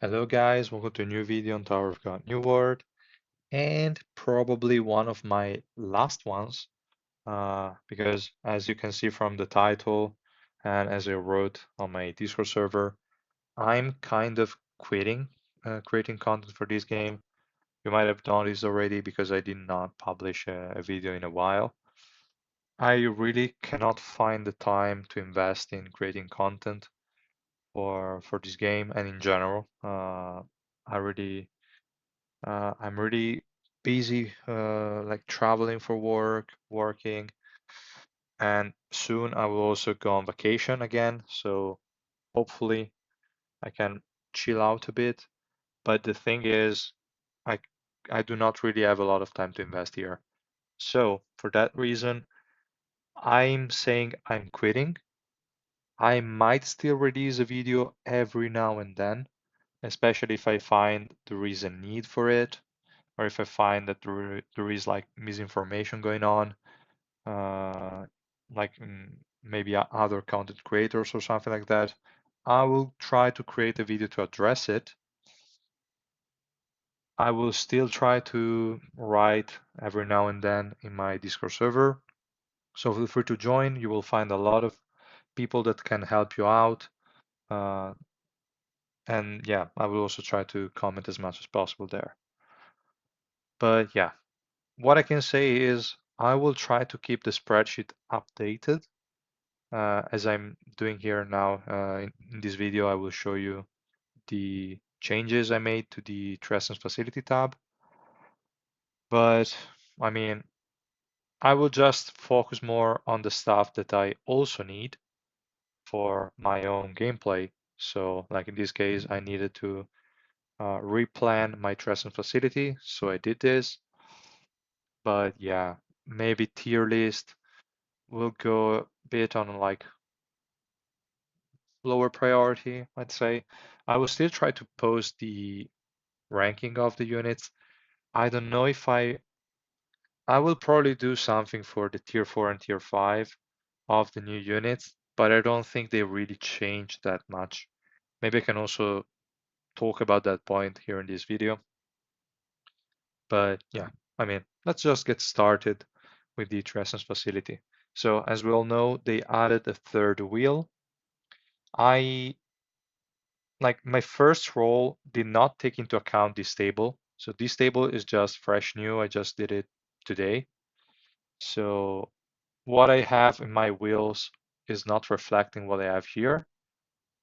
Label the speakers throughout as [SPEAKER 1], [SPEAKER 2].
[SPEAKER 1] Hello guys, welcome to a new video on Tower of God New World, and probably one of my last ones, because as you can see from the title and as I wrote on my Discord server, I'm kind of quitting creating content for this game. You might have noticed already because I did not publish a video in a while. I really cannot find the time to invest in creating content for this game and in general. I really I'm really busy, like traveling for work, working, and soon I will also go on vacation again. So hopefully I can chill out a bit. But the thing is, I I do not really have a lot of time to invest here. So for that reason, I'm saying I'm quitting. I might still release a video every now and then, especially if I find there is a need for it, or if I find that there is like misinformation going on, uh, like maybe other content creators or something like that, I will try to create a video to address it. I will still try to write every now and then in my Discord server. So feel free to join. You will find a lot of people that can help you out. Uh, and yeah, I will also try to comment as much as possible there. But yeah, what I can say is I will try to keep the spreadsheet updated as I'm doing here now. In this video, I will show you the changes I made to the Treson's facility tab. But I mean, I will just focus more on the stuff that I also need for my own gameplay. So like in this case, I needed to replan my Treson facility. So I did this. But yeah, maybe tier list will go a bit on like lower priority, I'd say. I will still try to post the ranking of the units. I don't know if I will probably do something for the tier 4 and tier 5 of the new units, but I don't think they really changed that much. Maybe I can also talk about that point here in this video. But yeah, I mean, let's just get started with the Treson's facility. So as we all know, they added a third wheel. I like my first roll did not take into account this table. So this table is just fresh new. I just did it today. So what I have in my wheels is not reflecting what I have here.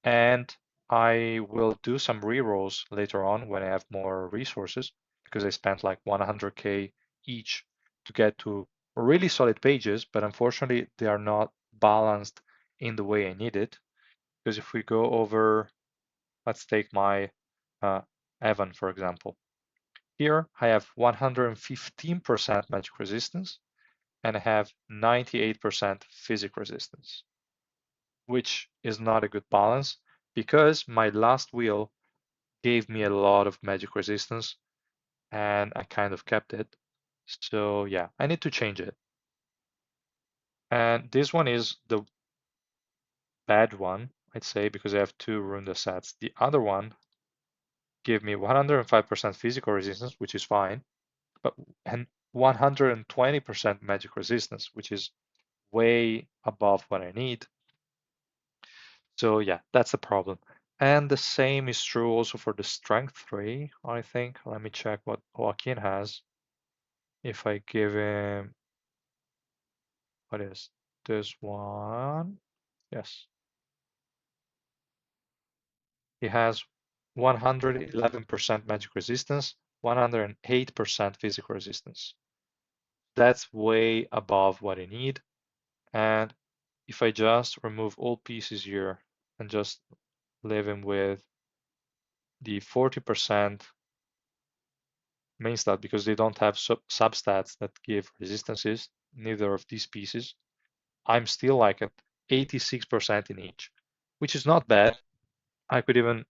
[SPEAKER 1] And I will do some rerolls later on when I have more resources because I spent like 100k each to get to really solid pages, but unfortunately they are not balanced in the way I need it. Because if we go over, let's take my uh, Evan, for example. Here I have 115% magic resistance and I have 98% physic resistance, which is not a good balance because my last wheel gave me a lot of magic resistance and I kind of kept it. So yeah, I need to change it. And this one is the bad one, I'd say, because I have two Runda sets. The other one gave me 105% physical resistance, which is fine, but and 120% magic resistance, which is way above what I need. So yeah, that's a problem. And the same is true also for the strength 3, I think. Let me check what Joaquin has. If I give him, what is this one? Yes, he has 111% magic resistance, 108% physical resistance. That's way above what I need. And if I just remove all pieces here and just leave him with the 40% main stat because they don't have substats that give resistances, neither of these pieces, I'm still like at 86% in each, which is not bad. I could even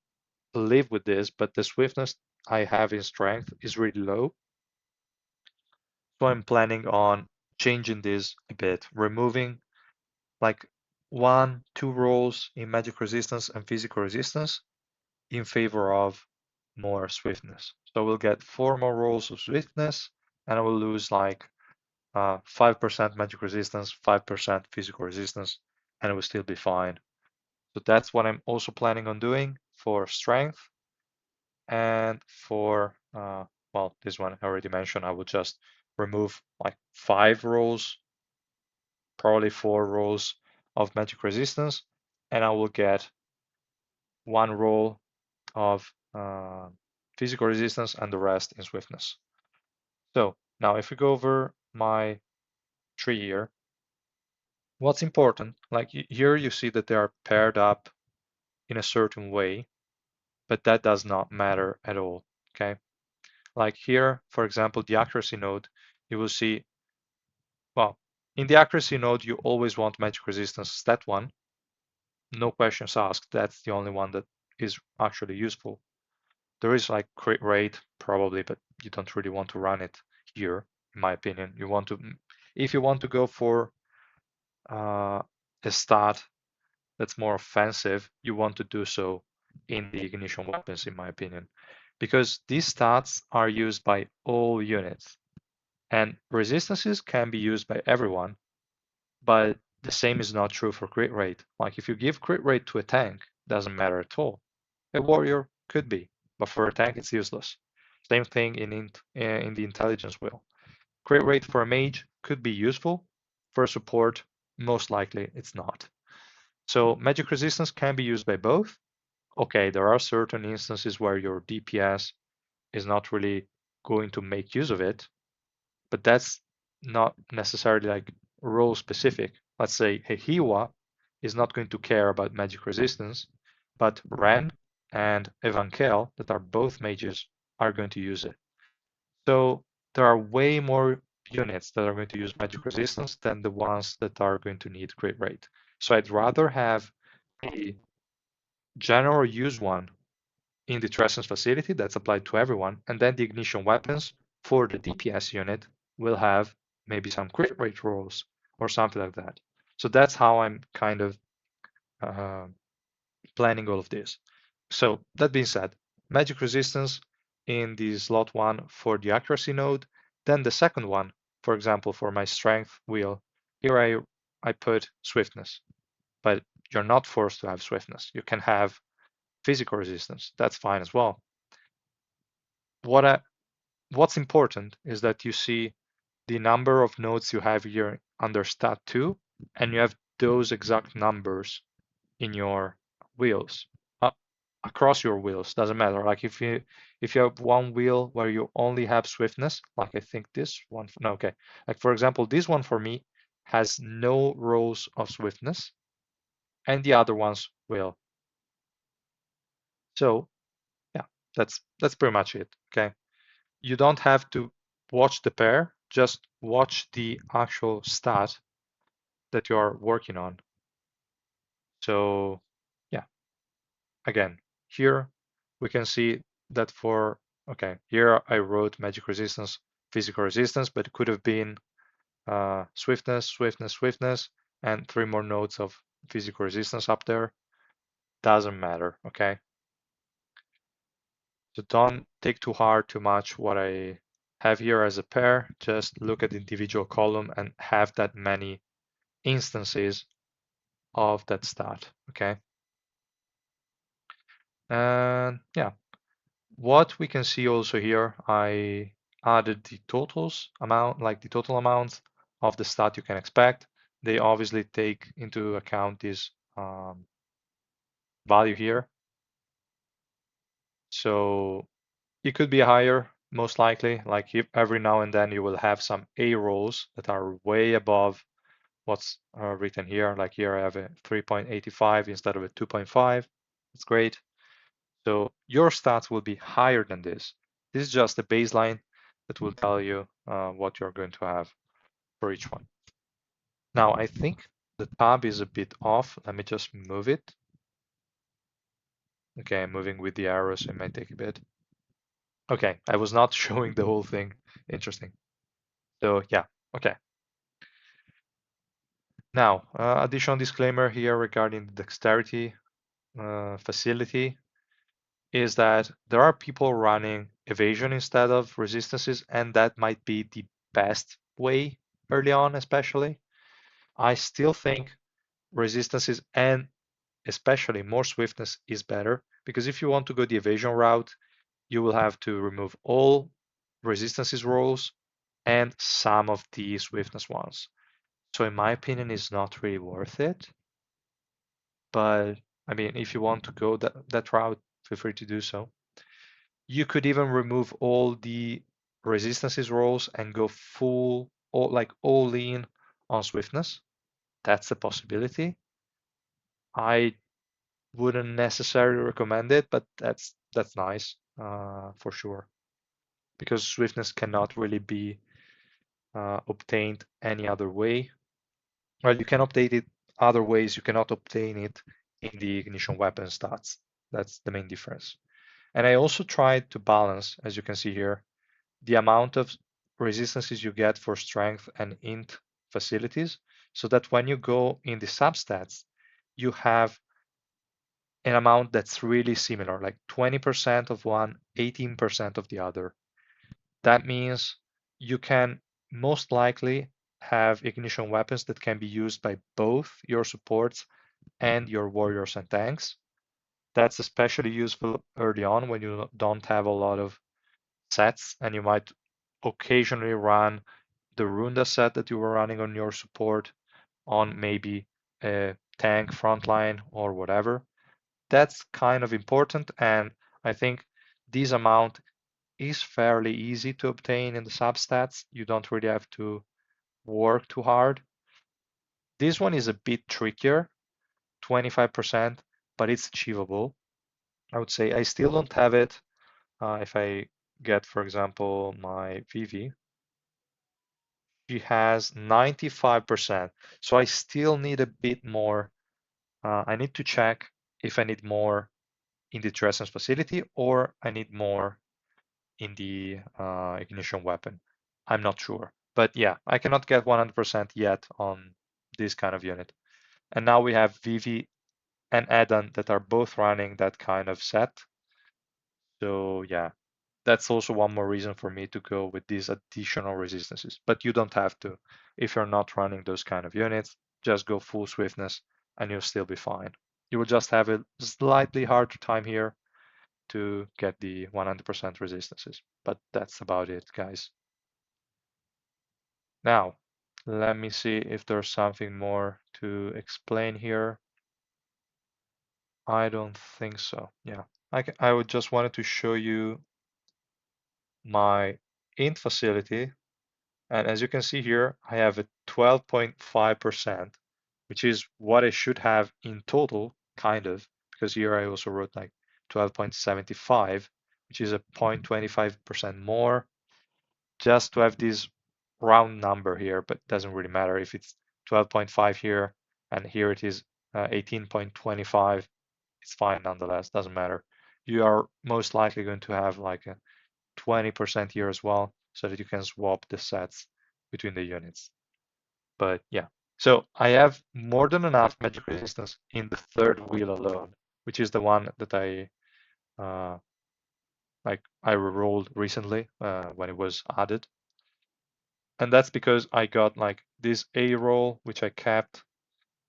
[SPEAKER 1] live with this, but the swiftness I have in strength is really low. So I'm planning on changing this a bit, removing like 1, 2 rolls in magic resistance and physical resistance in favor of more swiftness. So we'll get 4 more rolls of swiftness, and I will lose like 5% magic resistance, 5% physical resistance, and it will still be fine. So that's what I'm also planning on doing for strength. And for, well, this one I already mentioned, I will just remove like 5 rolls, probably 4 rolls of magic resistance, and I will get 1 roll of physical resistance and the rest in swiftness. So now if we go over my tree here, what's important, like here you see that they are paired up in a certain way, but that does not matter at all, okay? Like here, for example, the accuracy node, you will see, well, in the accuracy node, you always want magic resistance stat 1. No questions asked. That's the only one that is actually useful. There is like crit rate probably, but you don't really want to run it here, in my opinion. You want to, if you want to go for a stat that's more offensive, you want to do so in the ignition weapons, in my opinion, because these stats are used by all units, and resistances can be used by everyone, but the same is not true for crit rate. Like if you give crit rate to a tank, doesn't matter at all. A warrior could be, but for a tank, it's useless. Same thing in the intelligence wheel. Crit rate for a mage could be useful. For a support, most likely it's not. So magic resistance can be used by both. Okay, there are certain instances where your DPS is not really going to make use of it, but that's not necessarily like role specific. Let's say Hehiwa is not going to care about magic resistance, but Ren and Evankel, that are both mages, are going to use it. So there are way more units that are going to use magic resistance than the ones that are going to need crit rate. So I'd rather have a general use one in the Treson's facility that's applied to everyone, and then the ignition weapons for the DPS unit will have maybe some crit rate rolls or something like that. So that's how I'm kind of uh, planning all of this. So that being said, magic resistance in the slot 1 for the accuracy node, then the second one, for example, for my strength wheel, here I put swiftness, but you're not forced to have swiftness. You can have physical resistance. That's fine as well. What's important is that you see the number of nodes you have here under stat 2, and you have those exact numbers in your wheels, uh, across your wheels. Doesn't matter. Like if you have one wheel where you only have swiftness, like I think this one, no, okay. Like for example, this one for me has no rows of swiftness, and the other ones will. So yeah, that's pretty much it. Okay. You don't have to watch the pair, just watch the actual stat that you are working on. So yeah, again, here we can see that for, okay, here I wrote magic resistance, physical resistance, but it could have been swiftness, swiftness, swiftness, and 3 more nodes of physical resistance up there. Doesn't matter, okay? So don't take too hard too much what I have here as a pair. Just look at the individual column and have that many instances of that stat, okay? And yeah, what we can see also here, I added the totals amount, like the total amount of the stat you can expect. They obviously take into account this value here. So it could be higher, most likely. Like if every now and then you will have some A rolls that are way above what's written here. Like here I have a 3.85 instead of a 2.5. That's great. So your stats will be higher than this. This is just a baseline that will tell you what you're going to have for each one. Now, I think the tab is a bit off. Let me just move it. Okay, I'm moving with the arrows. It might take a bit. Okay, I was not showing the whole thing. Interesting. So yeah, okay. Now, additional disclaimer here regarding the dexterity facility. is that there are people running evasion instead of resistances, and that might be the best way early on, especially. I still think resistances and especially more swiftness is better because if you want to go the evasion route, you will have to remove all resistances rolls and some of the swiftness ones. So in my opinion, it's not really worth it. But I mean, if you want to go that route, feel free to do so. You could even remove all the resistances rolls and go full, all in on swiftness. That's a possibility. I wouldn't necessarily recommend it, but that's nice for sure because swiftness cannot really be obtained any other way. Well, you can obtain it other ways. You cannot obtain it in the ignition weapon stats. That's the main difference. And I also tried to balance, as you can see here, the amount of resistances you get for strength and int facilities so that when you go in the substats, you have an amount that's really similar, like 20% of one, 18% of the other. That means you can most likely have ignition weapons that can be used by both your supports and your warriors and tanks. That's especially useful early on when you don't have a lot of sets and you might occasionally run the Runda set that you were running on your support on maybe a tank frontline or whatever. That's kind of important, and I think this amount is fairly easy to obtain in the substats. You don't really have to work too hard. This one is a bit trickier, 25%, but it's achievable. I would say I still don't have it. If I get, for example, my Vivi, she has 95%. So I still need a bit more. I need to check if I need more in the Treson's facility or I need more in the ignition weapon. I'm not sure. But yeah, I cannot get 100% yet on this kind of unit. And now we have Vivi and Edan that are both running that kind of set. So yeah, that's also one more reason for me to go with these additional resistances. But you don't have to. If you're not running those kind of units, just go full swiftness and you'll still be fine. You will just have a slightly harder time here to get the 100% resistances. But that's about it, guys. Now, let me see if there's something more to explain here. I don't think so. Yeah, I would just wanted to show you my int facility. And as you can see here, I have a 12.5%, which is what I should have in total, kind of, because here I also wrote like 12.75, which is a 0.25% more, just to have this round number here, but it doesn't really matter if it's 12.5 here and here it is 18.25. It's fine nonetheless, doesn't matter. You are most likely going to have like a 20% here as well, so that you can swap the sets between the units. But yeah, so I have more than enough magic resistance in the third wheel alone, which is the one that uh, I rolled recently when it was added. And that's because I got like this A roll, which I kept.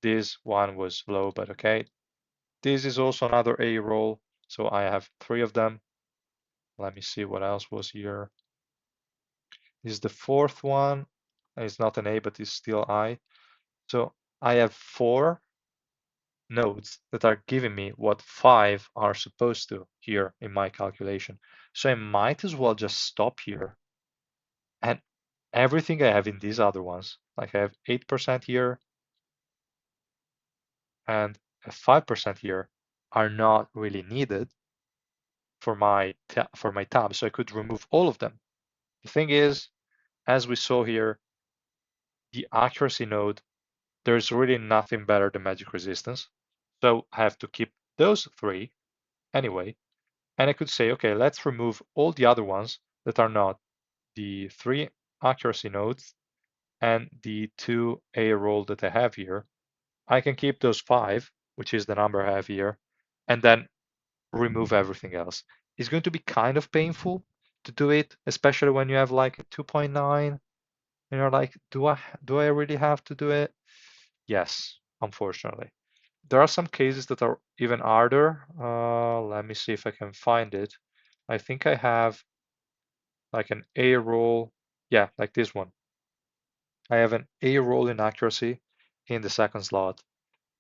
[SPEAKER 1] This one was low, but okay. This is also another A roll, so I have three of them. Let me see what else was here. This is the fourth one. It's not an A, but it's still I. So I have four nodes that are giving me what five are supposed to here in my calculation. So I might as well just stop here and everything I have in these other ones, like I have 8% here and a 5% here, are not really needed for my tab. So I could remove all of them. The thing is, as we saw here, the accuracy node, there's really nothing better than magic resistance. So I have to keep those three anyway. And I could say, okay, let's remove all the other ones that are not the three accuracy nodes and the two A roll that I have here. I can keep those five, which is the number I have here, and then remove everything else. It's going to be kind of painful to do it, especially when you have like a 2.9 and you're like, do I really have to do it? Yes, unfortunately. There are some cases that are even harder. Let me see if I can find it. I think I have like an A roll. Yeah, like this one. I have an A roll inaccuracy in the second slot,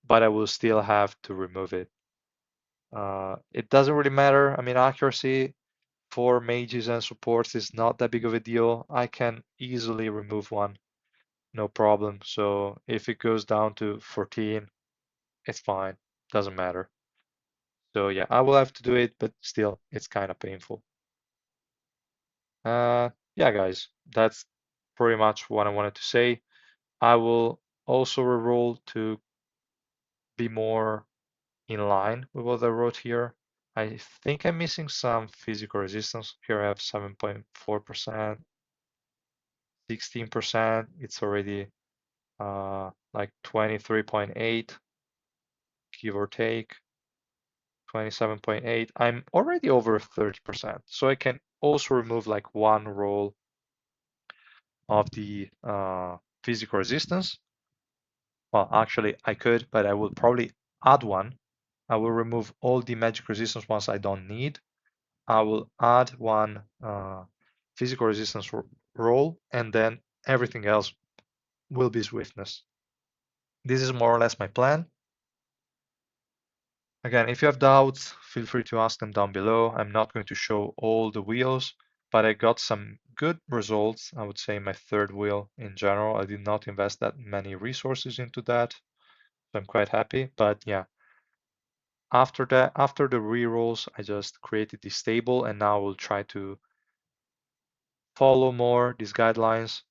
[SPEAKER 1] but I will still have to remove it. It doesn't really matter. I mean, accuracy for mages and supports is not that big of a deal. I can easily remove one, no problem. So if it goes down to 14, it's fine. Doesn't matter. So yeah, I will have to do it, but still, it's kind of painful. Yeah, guys, that's pretty much what I wanted to say. I will also reroll to be more in line with what I wrote here. I think I'm missing some physical resistance. Here I have 7.4%, 16%. It's already like 23.8, give or take, 27.8. I'm already over 30%. So I can also remove like one roll of the physical resistance. Well, actually, I could, but I will probably add one. I will remove all the magic resistance ones I don't need. I will add one physical resistance roll, and then everything else will be swiftness. This is more or less my plan. Again, if you have doubts, feel free to ask them down below. I'm not going to show all the wheels, but I got some good results. I would say my third wheel in general. I did not invest that many resources into that, so I'm quite happy. But yeah, after that, after the rerolls, I just created this table, and now we'll try to follow more these guidelines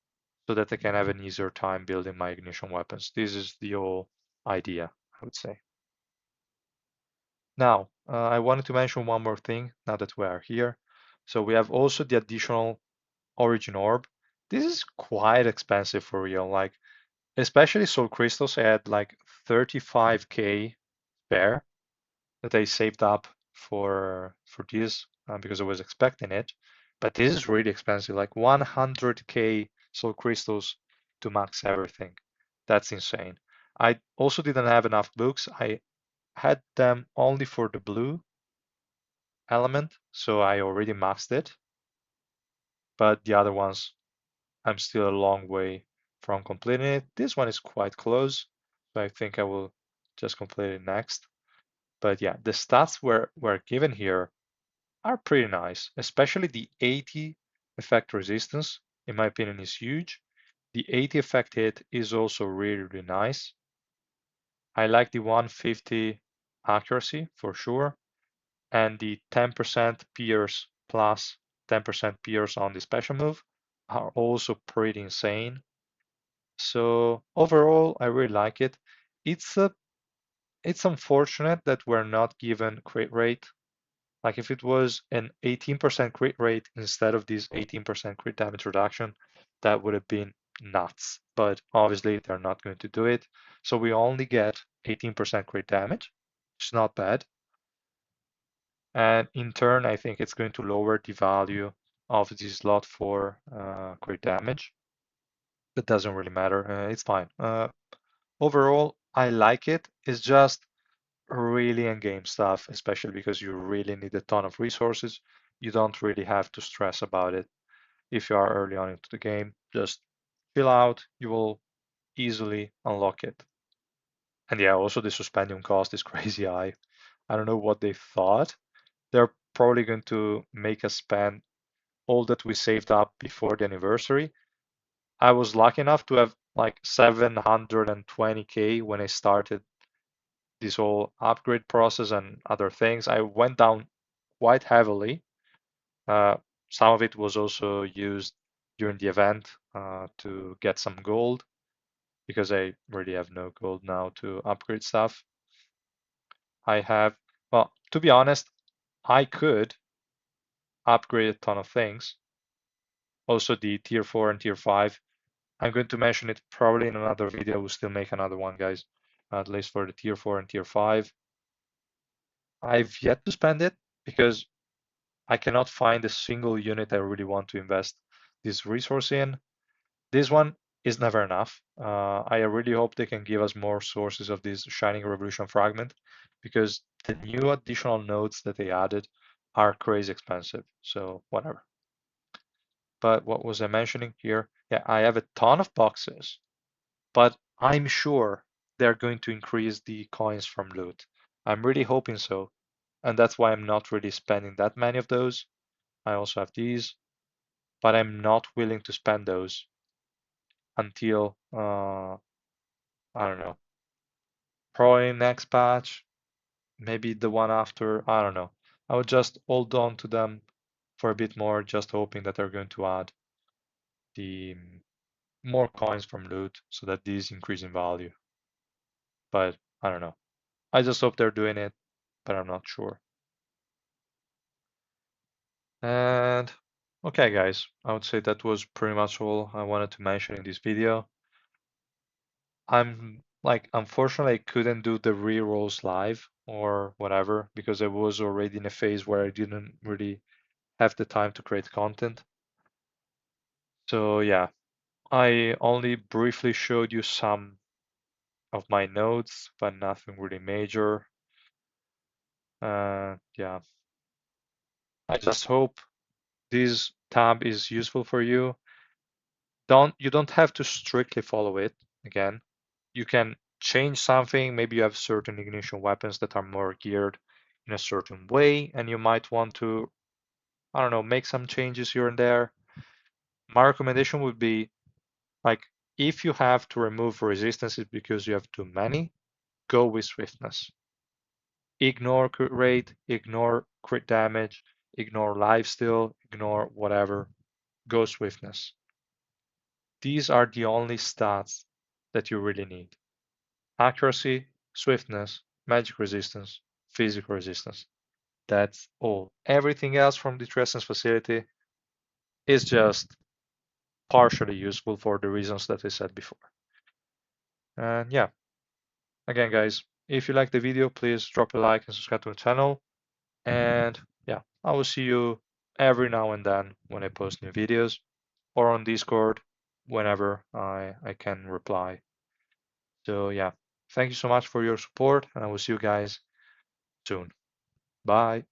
[SPEAKER 1] so that I can have an easier time building my ignition weapons. This is the whole idea, I would say. Now, I wanted to mention one more thing now that we are here. So we have also the additional origin orb. This is quite expensive for real, like especially soul crystals. I had like 35k spare that I saved up for this because I was expecting it. But this is really expensive, like 100k soul crystals to max everything. That's insane. I also didn't have enough books. I had them only for the blue element, so I already maxed it. But the other ones, I'm still a long way from completing it. This one is quite close, so I think I will just complete it next. But yeah, the stats were given here are pretty nice, especially the 80 effect resistance, in my opinion, is huge. The 80 effect hit is also really, really nice. I like the 150 accuracy for sure, and the 10% pierce plus 10% pierce on the special move are also pretty insane. So overall, I really like it. It's a it's unfortunate that we're not given crit rate. Like if it was an 18% crit rate instead of this 18% crit damage reduction, that would have been nuts. But obviously they're not going to do it. So we only get 18% crit damage. It's not bad. And in turn, I think it's going to lower the value of the slot for crit damage. That doesn't really matter. It's fine. Overall, I like it. It's just really in-game stuff, especially because you really need a ton of resources. You don't really have to stress about it if you are early on into the game. Just fill out, you will easily unlock it. And yeah, also the suspension cost is crazy high. I don't know what they thought. They're probably going to make us spend all that we saved up before the anniversary. I was lucky enough to have like 720k when I started this whole upgrade process and other things. I went down quite heavily. Uh, some of it was also used during the event to get some gold because I really have no gold now to upgrade stuff. I have, well, to be honest, I could upgrade a ton of things. Also the tier 4 and tier 5. I'm going to mention it probably in another video. We'll still make another one, guys, at least for the tier 4 and tier 5. I've yet to spend it because I cannot find a single unit I really want to invest this resource in. This one is never enough. I really hope they can give us more sources of this Shining Revolution fragment because the new additional nodes that they added are crazy expensive. So whatever. But what was I mentioning here? Yeah, I have a ton of boxes, but I'm sure they're going to increase the coins from loot. I'm really hoping so. And that's why I'm not really spending that many of those. I also have these, but I'm not willing to spend those until I don't know, probably next patch, maybe the one after. I don't know. I would just hold on to them for a bit more, just hoping that they're going to add the more coins from loot so that these increase in value. But I don't know. I just hope they're doing it, but I'm not sure. And okay, guys, I would say that was pretty much all I wanted to mention in this video. I'm like, unfortunately, I couldn't do the re-rolls live or whatever because I was already in a phase where I didn't really have the time to create content. So yeah, I only briefly showed you some of my notes, but nothing really major. Yeah, I just hope this tab is useful for you. You don't have to strictly follow it. Again, you can change something. Maybe you have certain ignition weapons that are more geared in a certain way, and you might want to, I don't know, make some changes here and there. My recommendation would be like if you have to remove resistances because you have too many, go with swiftness. Ignore crit rate, ignore crit damage, ignore lifesteal, ignore whatever. Go swiftness. These are the only stats that you really need. Accuracy, swiftness, magic resistance, physical resistance. That's all. Everything else from the Treson's facility is just partially useful for the reasons that I said before. And yeah, again, guys, if you like the video, please drop a like and subscribe to the channel. And yeah, I will see you every now and then when I post new videos or on Discord whenever I can reply. So yeah, thank you so much for your support, and I will see you guys soon. Bye.